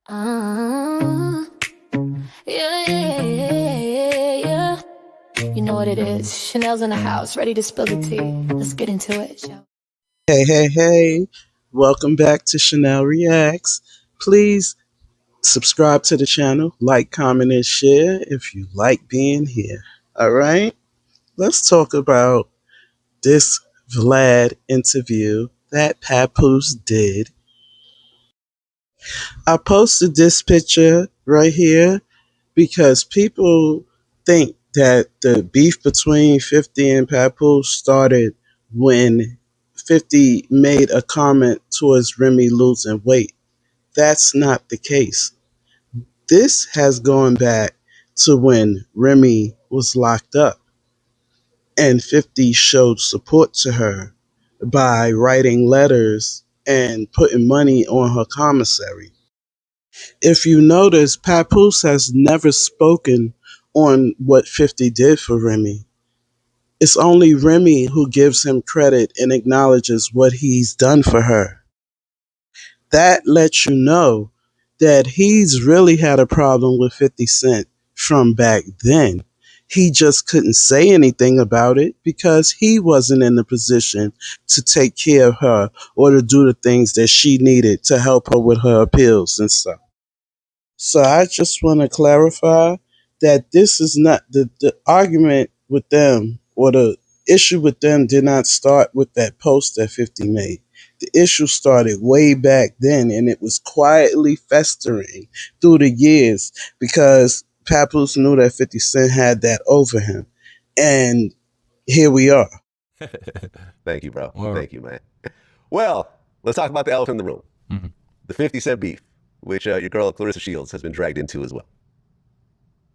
Uh, yeah. You know what it is. Chanel's in the house, ready to spill the tea. Let's get into it, shall Hey. Welcome back to Chanel Reacts. Please subscribe to the channel, like, comment, and share if you like being here. All right? Let's talk about this Vlad interview that Papoose did. I posted this picture right here because people think that the beef between 50 and Papoose started when 50 made a comment towards Remy losing weight. That's not the case. This has gone back to when Remy was locked up and 50 showed support to her by writing letters and putting money on her commissary. If you notice, Papoose has never spoken on what 50 did for Remy. It's only Remy who gives him credit and acknowledges what he's done for her. That lets you know that he's really had a problem with 50 Cent from back then. He just couldn't say anything about it because he wasn't in the position to take care of her or to do the things that she needed to help her with her appeals and stuff. So I just want to clarify that this is not the argument with them, or the issue with them did not start with that post that 50 made. The issue started way back then, and it was quietly festering through the years because Papoose knew that 50 Cent had that over him. And here we are. Thank you, bro. Thank you, man. Well, let's talk about the elephant in the room. The 50 Cent beef, which your girl Clarissa Shields has been dragged into as well.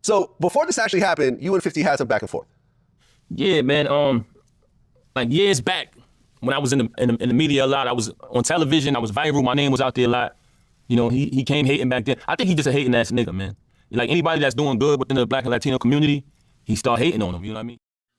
So before this actually happened, you and 50 had some back and forth. Yeah, man. Like years back, when I was in the media a lot, I was on television, I was viral, my name was out there a lot. You know, he came hating back then. I think he just a hating ass nigga, man. Like anybody that's doing good within the Black and Latino community, he start hating on them. You know what I mean?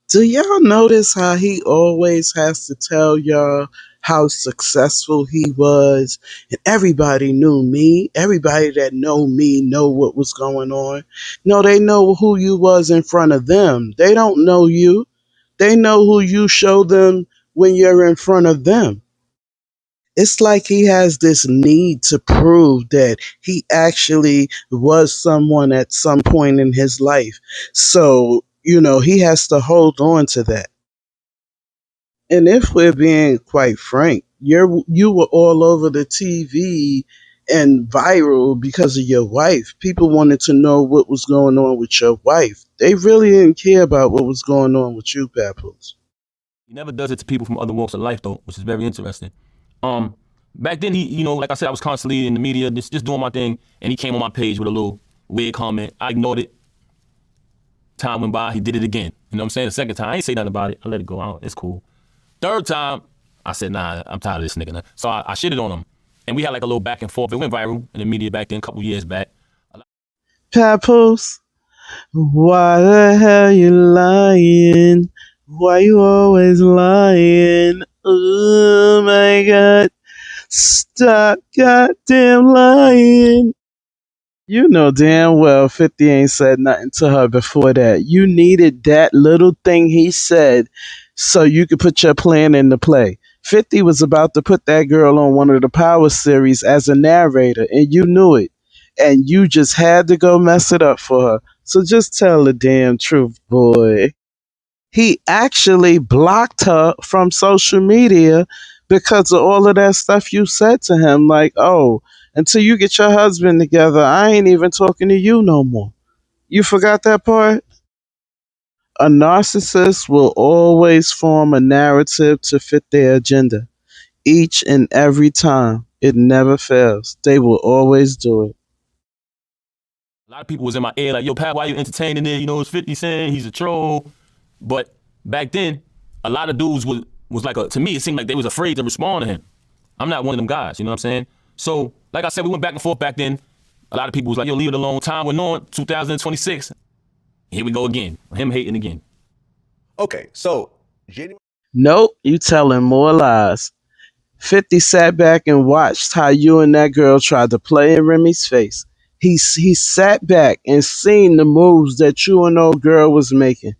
Do y'all notice how he always has to tell y'all how successful he was? And everybody knew me. Everybody that know me know what was going on. No, they know who you was in front of them. They don't know you. They know who you show them when you're in front of them. It's like he has this need to prove that he actually was someone at some point in his life. So, he has to hold on to that. And if we're being quite frank, you were all over the TV and viral because of your wife. People wanted to know what was going on with your wife. They really didn't care about what was going on with you, Papoose. He never does it to people from other walks of life though, which is very interesting. Back then he, like I said, I was constantly in the media, just doing my thing, and he came on my page with a little weird comment. I ignored it. Time went by, he did it again. You know what I'm saying? The second time, I ain't say nothing about it. I let it go. It's cool. Third time, I said, nah, I'm tired of this nigga. So I shitted on him. And we had like a little back and forth. It went viral in the media back then, a couple years back. Papoose, why the hell you lying? Why you always lying? Oh my God. Stop goddamn lying. You know damn well 50 ain't said nothing to her before that. You needed that little thing he said so you could put your plan into play. 50 was about to put that girl on one of the Power series as a narrator, and you knew it. And you just had to go mess it up for her. So just tell the damn truth, boy. He actually blocked her from social media because of all of that stuff you said to him. Like, oh, until you get your husband together, I ain't even talking to you no more. You forgot that part? A narcissist will always form a narrative to fit their agenda. Each and every time. It never fails. They will always do it. A lot of people was in my ear like, yo, Pat, why you entertaining it? You know, it's 50 Cent, he's a troll. But back then, a lot of dudes was like, to me, it seemed like they was afraid to respond to him. I'm not one of them guys, you know what I'm saying? So, like I said, we went back and forth back then. A lot of people was like, yo, leave it alone. Time went on, 2026. Here we go again. Him hating again. Okay, so January. Nope, you telling more lies. 50 sat back and watched how you and that girl tried to play in Remy's face. He sat back and seen the moves that you and old girl was making.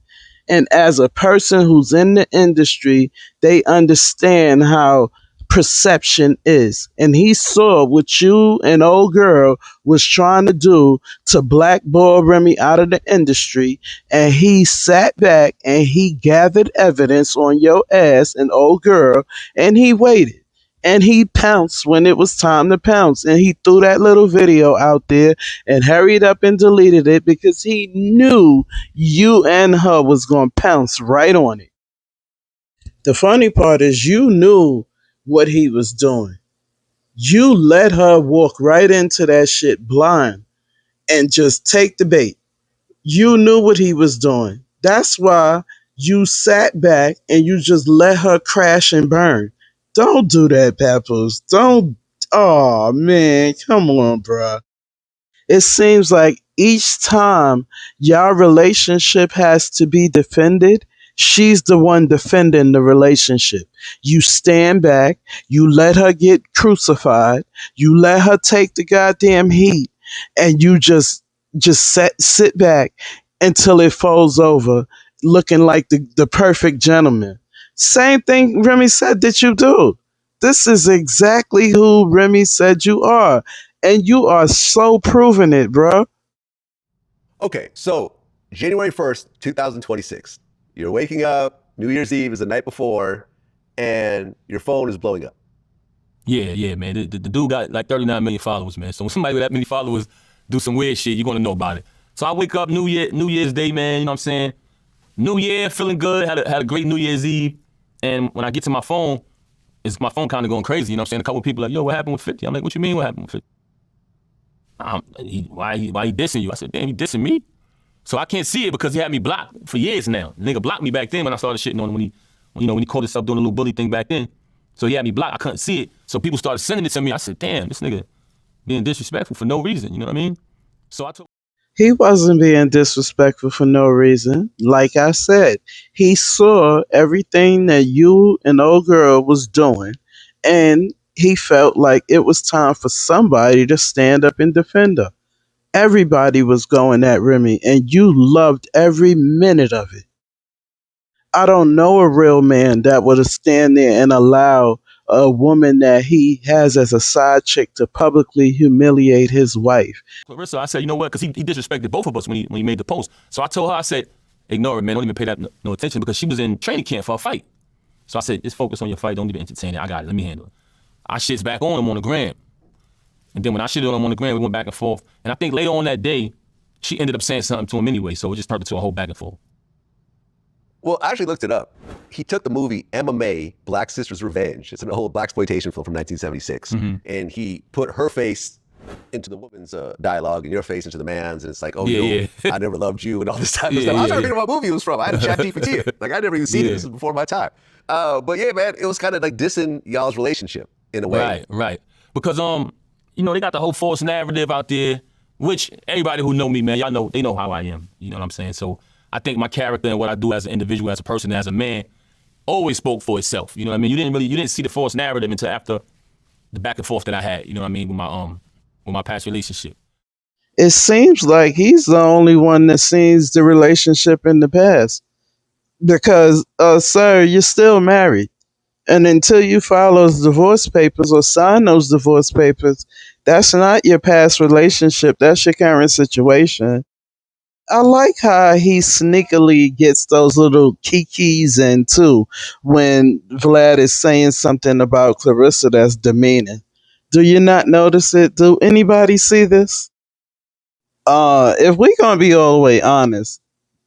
And as a person who's in the industry, they understand how perception is. And he saw what you and old girl was trying to do to blackball Remy out of the industry. And he sat back and he gathered evidence on your ass and old girl, and he waited. And he pounced when it was time to pounce. And he threw that little video out there and hurried up and deleted it because he knew you and her was going to pounce right on it. The funny part is you knew what he was doing. You let her walk right into that shit blind and just take the bait. You knew what he was doing. That's why you sat back and you just let her crash and burn. Don't do that, Papoose. Don't. Oh, man. Come on, bruh. It seems like each time y'all relationship has to be defended, she's the one defending the relationship. You stand back, you let her get crucified, you let her take the goddamn heat, and you just sit back until it falls over, looking like the perfect gentleman. Same thing Remy said that you do. This is exactly who Remy said you are. And you are so proving it, bro. Okay, so January 1st, 2026. You're waking up, New Year's Eve is the night before, and your phone is blowing up. Yeah, man. The dude got like 39 million followers, man. So when somebody with that many followers do some weird shit, you're gonna know about it. So I wake up New Year's Day, man, you know what I'm saying? New Year, feeling good, had a great New Year's Eve. And when I get to my phone, my phone kind of going crazy, you know what I'm saying? A couple of people like, yo, what happened with 50? I'm like, what you mean what happened with 50? Why he dissing you? I said, damn, he dissing me? So I can't see it because he had me blocked for years now. The nigga blocked me back then when I started shitting on him when he called himself doing a little bully thing back then. So he had me blocked. I couldn't see it. So people started sending it to me. I said, damn, this nigga being disrespectful for no reason. You know what I mean? So I told. He wasn't being disrespectful for no reason. Like I said, he saw everything that you and old girl was doing, and he felt like it was time for somebody to stand up and defend her. Everybody was going at Remy, and you loved every minute of it. I don't know a real man that would stand there and allow a woman that he has as a side chick to publicly humiliate his wife. Clarissa, I said, you know what? Because he disrespected both of us when he made the post. So I told her, I said, ignore it, man. Don't even pay that no attention because she was in training camp for a fight. So I said, just focus on your fight. Don't even entertain it. I got it. Let me handle it. I shits back on him on the gram. And then when I shitted on him on the gram, we went back and forth. And I think later on that day, she ended up saying something to him anyway. So it just turned into a whole back and forth. Well, I actually looked it up. He took the movie MMA, Black Sister's Revenge. It's an old blaxploitation film from 1976. And he put her face into the woman's dialogue and your face into the man's. And it's like, oh, Yeah. I never loved you and all this type of stuff. I was trying to think of what movie it was from. I had to chat GPT. Like, I never even seen it. This was before my time. But yeah, man, it was kind of like dissing y'all's relationship in a way. Right. Because, they got the whole false narrative out there, which everybody who know me, man, y'all know, they know how I am. You know what I'm saying? So I think my character and what I do as an individual, as a person, as a man, always spoke for itself. You know what I mean? You didn't see the false narrative until after the back and forth that I had, you know what I mean, with my past relationship. It seems like he's the only one that sees the relationship in the past. Because, sir, you're still married. And until you file those divorce papers or sign those divorce papers, that's not your past relationship. That's your current situation. I like how he sneakily gets those little kikis in too when Vlad is saying something about Clarissa that's demeaning. Do you not notice it? Do anybody see this? If we gonna be all the way honest,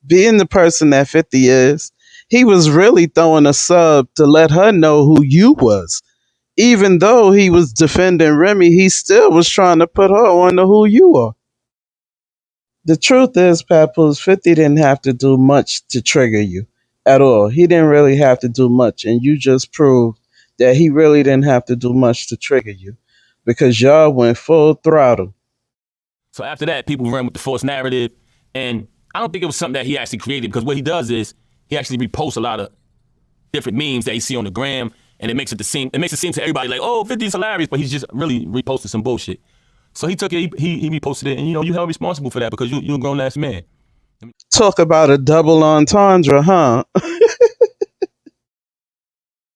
being the person that 50 is, he was really throwing a sub to let her know who you was. Even though he was defending Remy, he still was trying to put her on to who you are. The truth is, Papoose, 50 didn't have to do much to trigger you at all. He didn't really have to do much, and you just proved that he really didn't have to do much to trigger you because y'all went full throttle. So after that, people ran with the false narrative, and I don't think it was something that he actually created because what he does is he actually reposts a lot of different memes that you see on the gram, and it makes it seem to everybody like, oh, 50 is hilarious, but he's just really reposted some bullshit. So he took it, he reposted it, and you held responsible for that because you're a grown ass man. Talk about a double entendre, huh?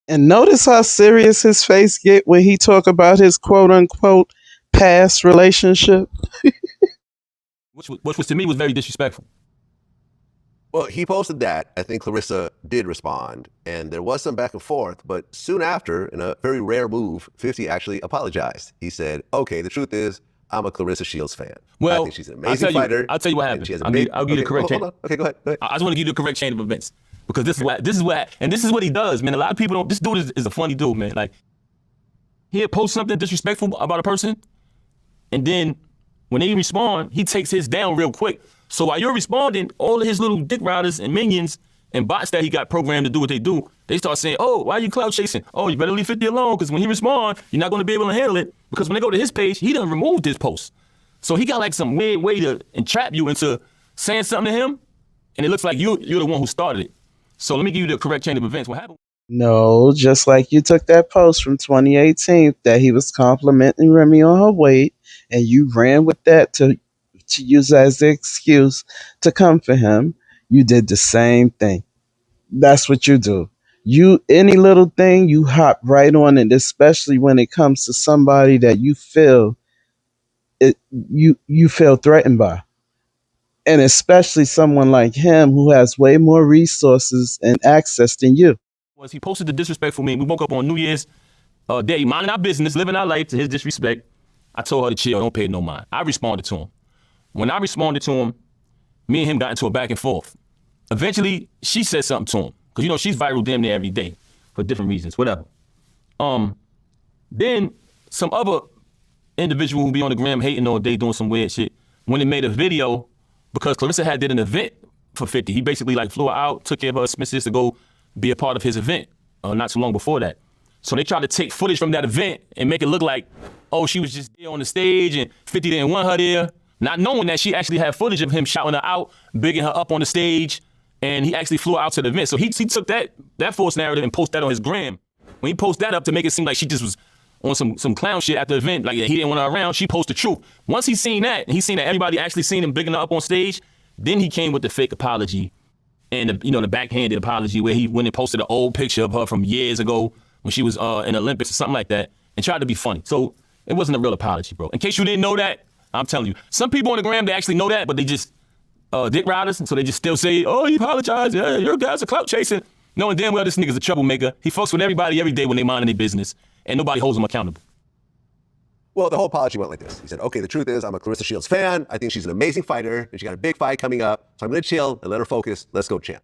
And notice how serious his face get when he talk about his quote unquote past relationship. Which was to me was very disrespectful. Well, he posted that. I think Clarissa did respond, and there was some back and forth, but soon after, in a very rare move, 50 actually apologized. He said, okay, the truth is, I'm a Clarissa Shields fan. Well, I think she's an amazing fighter. I'll tell you what happened. I'll give you the correct chain. Hold on. Okay, go ahead. I just want to give you the correct chain of events. Because this is what he does, man. A lot of people don't, this dude is a funny dude, man. Like, he'll post something disrespectful about a person, and then when they respond, he takes his down real quick. So while you're responding, all of his little dick riders and minions and bots that he got programmed to do what they do, they start saying, oh, why are you cloud chasing? Oh, you better leave 50 alone, because when he respond, you're not going to be able to handle it, because when they go to his page, he done removed his post. So he got like some weird way to entrap you into saying something to him, and it looks like you're the one who started it. So let me give you the correct chain of events. What happened? No, just like you took that post from 2018 that he was complimenting Remy on her weight, and you ran with that to use as the excuse to come for him. You did the same thing. That's what you do. Any little thing, you hop right on it, especially when it comes to somebody that you feel threatened by. And especially someone like him who has way more resources and access than you. He posted the disrespectful meme. We woke up on New Year's Day, minding our business, living our life to his disrespect. I told her to chill, don't pay no mind. I responded to him. When I responded to him, me and him got into a back and forth. Eventually, she said something to him. Because, she's viral damn near every day for different reasons, whatever. Then some other individual who be on the gram hating all day doing some weird shit, when they made a video, because Clarissa did an event for 50. He basically flew her out, took care of her expenses to go be a part of his event not too long before that. So they tried to take footage from that event and make it look like, oh, she was just there on the stage and 50 didn't want her there, not knowing that she actually had footage of him shouting her out, bigging her up on the stage, and he actually flew her out to the event. So he took that false narrative and posted that on his gram. When he posted that up to make it seem like she just was on some clown shit at the event, like he didn't want her around, she posted the truth. Once he seen that, and he seen that everybody actually seen him bigging her up on stage, then he came with the fake apology and the backhanded apology where he went and posted an old picture of her from years ago when she was in Olympics or something like that and tried to be funny. So it wasn't a real apology, bro. In case you didn't know that, I'm telling you. Some people on the gram, they actually know that, but they just dick riders, and so they just still say, oh, he apologized, yeah, your guys are clout chasing. Knowing damn well this nigga's a troublemaker. He fucks with everybody every day when they minding their business, and nobody holds him accountable. Well, the whole apology went like this. He said, okay, the truth is I'm a Clarissa Shields fan. I think she's an amazing fighter, and she got a big fight coming up, so I'm going to chill and let her focus. Let's go, champ.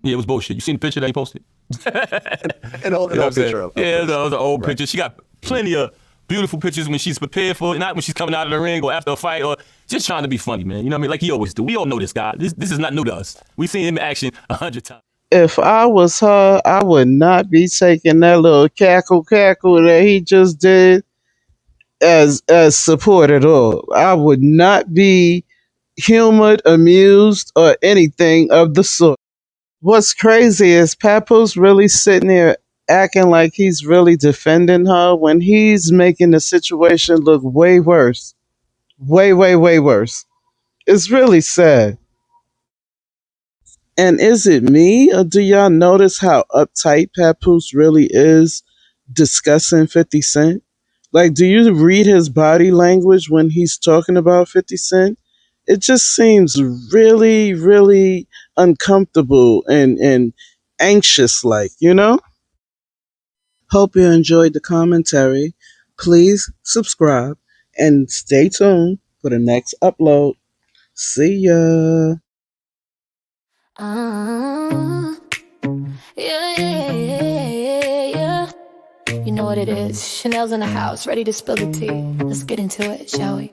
Yeah, it was bullshit. You seen the picture that he posted? An old picture of yeah, that was an old picture. She got plenty of beautiful pictures when she's prepared for it, not when she's coming out of the ring or after a fight or just trying to be funny, man. You know what I mean? Like he always do. We all know this guy. This is not new to us. We've seen him in action 100 times. If I was her, I would not be taking that little cackle that he just did as support at all. I would not be humored, amused, or anything of the sort. What's crazy is Papoose really sitting there acting like he's really defending her when he's making the situation look way worse. Way, way, way worse. It's really sad. And is it me, or do y'all notice how uptight Papoose really is discussing 50 Cent? Like, do you read his body language when he's talking about 50 Cent? It just seems really, really uncomfortable and anxious like, Hope you enjoyed the commentary. Please subscribe and stay tuned for the next upload. See ya. Yeah. You know what it is. Chanel's in the house, ready to spill the tea. Let's get into it, shall we?